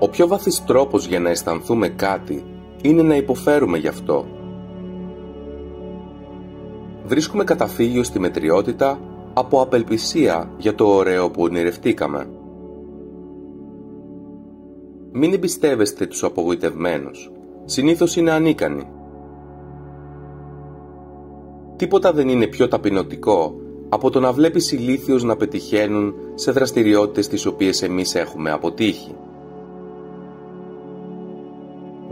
Ο πιο βαθύς τρόπος για να αισθανθούμε κάτι είναι να υποφέρουμε γι' αυτό. Βρίσκουμε καταφύγιο στη μετριότητα από απελπισία για το ωραίο που ονειρευτήκαμε. Μην εμπιστεύεστε τους απογοητευμένους. Συνήθως είναι ανίκανοι. Τίποτα δεν είναι πιο ταπεινωτικό από το να βλέπεις ηλίθιους να πετυχαίνουν σε δραστηριότητες τις οποίες εμείς έχουμε αποτύχει.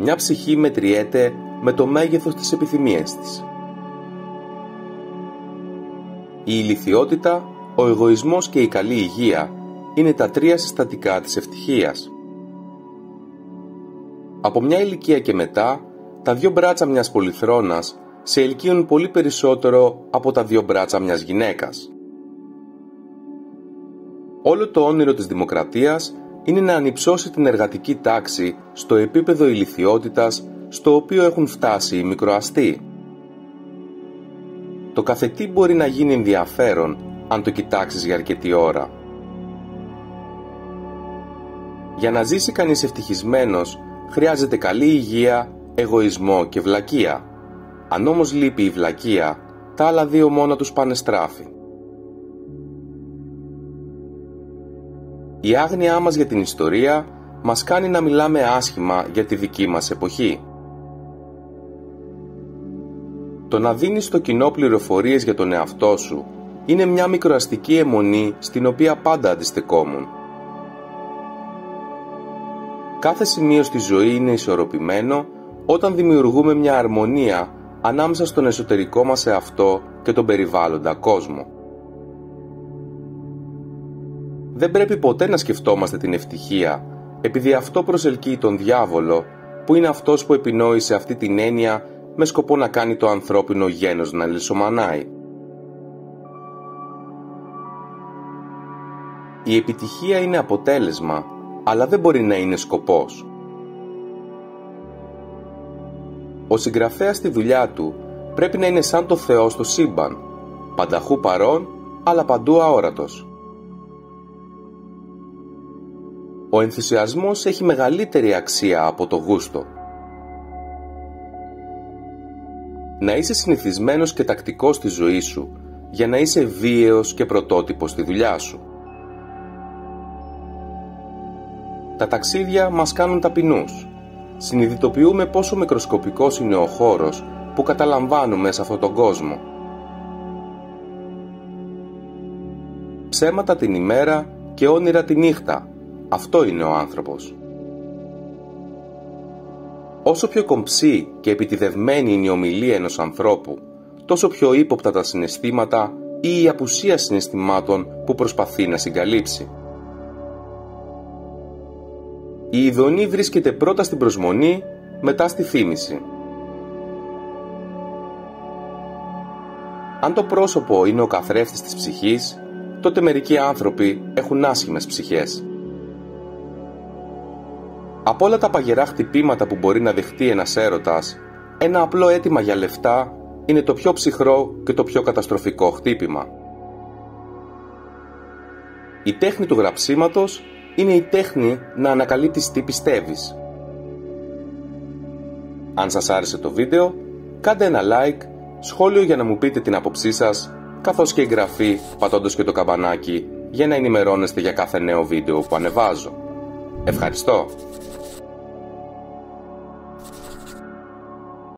Μια ψυχή μετριέται με το μέγεθος της επιθυμίας της. Η ηλιθιότητα, ο εγωισμός και η καλή υγεία είναι τα τρία συστατικά της ευτυχίας. Από μια ηλικία και μετά, τα δύο μπράτσα μιας πολυθρόνας σε ελκύουν πολύ περισσότερο από τα δύο μπράτσα μιας γυναίκας. Όλο το όνειρο της δημοκρατίας είναι να ανυψώσει την εργατική τάξη στο επίπεδο ηλιθιότητας στο οποίο έχουν φτάσει οι μικροαστοί. Το καθετί μπορεί να γίνει ενδιαφέρον αν το κοιτάξεις για αρκετή ώρα. Για να ζήσει κανείς ευτυχισμένος χρειάζεται καλή υγεία, εγωισμό και βλακεία. Αν όμως λείπει η βλακεία, τα άλλα δύο μόνα τους πάνε στράφη. Η άγνοιά μας για την ιστορία μας κάνει να μιλάμε άσχημα για τη δική μας εποχή. Το να δίνεις στο κοινό πληροφορίες για τον εαυτό σου είναι μια μικροαστική αιμονή στην οποία πάντα αντιστεκόμουν. Κάθε σημείο στη ζωή είναι ισορροπημένο όταν δημιουργούμε μια αρμονία ανάμεσα στον εσωτερικό μας εαυτό και τον περιβάλλοντα κόσμο. Δεν πρέπει ποτέ να σκεφτόμαστε την ευτυχία, επειδή αυτό προσελκύει τον διάβολο, που είναι αυτός που επινόησε αυτή την έννοια με σκοπό να κάνει το ανθρώπινο γένος να λησομανάει. Η επιτυχία είναι αποτέλεσμα, αλλά δεν μπορεί να είναι σκοπός. Ο συγγραφέας στη δουλειά του πρέπει να είναι σαν το Θεό στο σύμπαν, πανταχού παρών, αλλά παντού αόρατος. Ο ενθουσιασμός έχει μεγαλύτερη αξία από το γούστο. Να είσαι συνηθισμένος και τακτικός στη ζωή σου, για να είσαι βίαιος και πρωτότυπος στη δουλειά σου. Τα ταξίδια μας κάνουν ταπεινούς. Συνειδητοποιούμε πόσο μικροσκοπικός είναι ο χώρος που καταλαμβάνουμε σε αυτόν τον κόσμο. Ψέματα την ημέρα και όνειρα τη νύχτα. Αυτό είναι ο άνθρωπος. Όσο πιο κομψή και επιτηδευμένη είναι η ομιλία ενός ανθρώπου, τόσο πιο ύποπτα τα συναισθήματα ή η απουσία συναισθημάτων που προσπαθεί να συγκαλύψει. Η ειδονή βρίσκεται πρώτα στην προσμονή, μετά στη θύμηση. Αν το πρόσωπο είναι ο καθρέφτης της ψυχής, τότε μερικοί άνθρωποι έχουν άσχημες ψυχές. Από όλα τα παγερά χτυπήματα που μπορεί να δεχτεί ένας έρωτας, ένα απλό αίτημα για λεφτά είναι το πιο ψυχρό και το πιο καταστροφικό χτύπημα. Η τέχνη του γραψίματος είναι η τέχνη να ανακαλύπτεις τι πιστεύεις. Αν σας άρεσε το βίντεο, κάντε ένα like, σχόλιο για να μου πείτε την άποψή σας, καθώς και εγγραφή πατώντας και το καμπανάκι για να ενημερώνεστε για κάθε νέο βίντεο που ανεβάζω. Ευχαριστώ!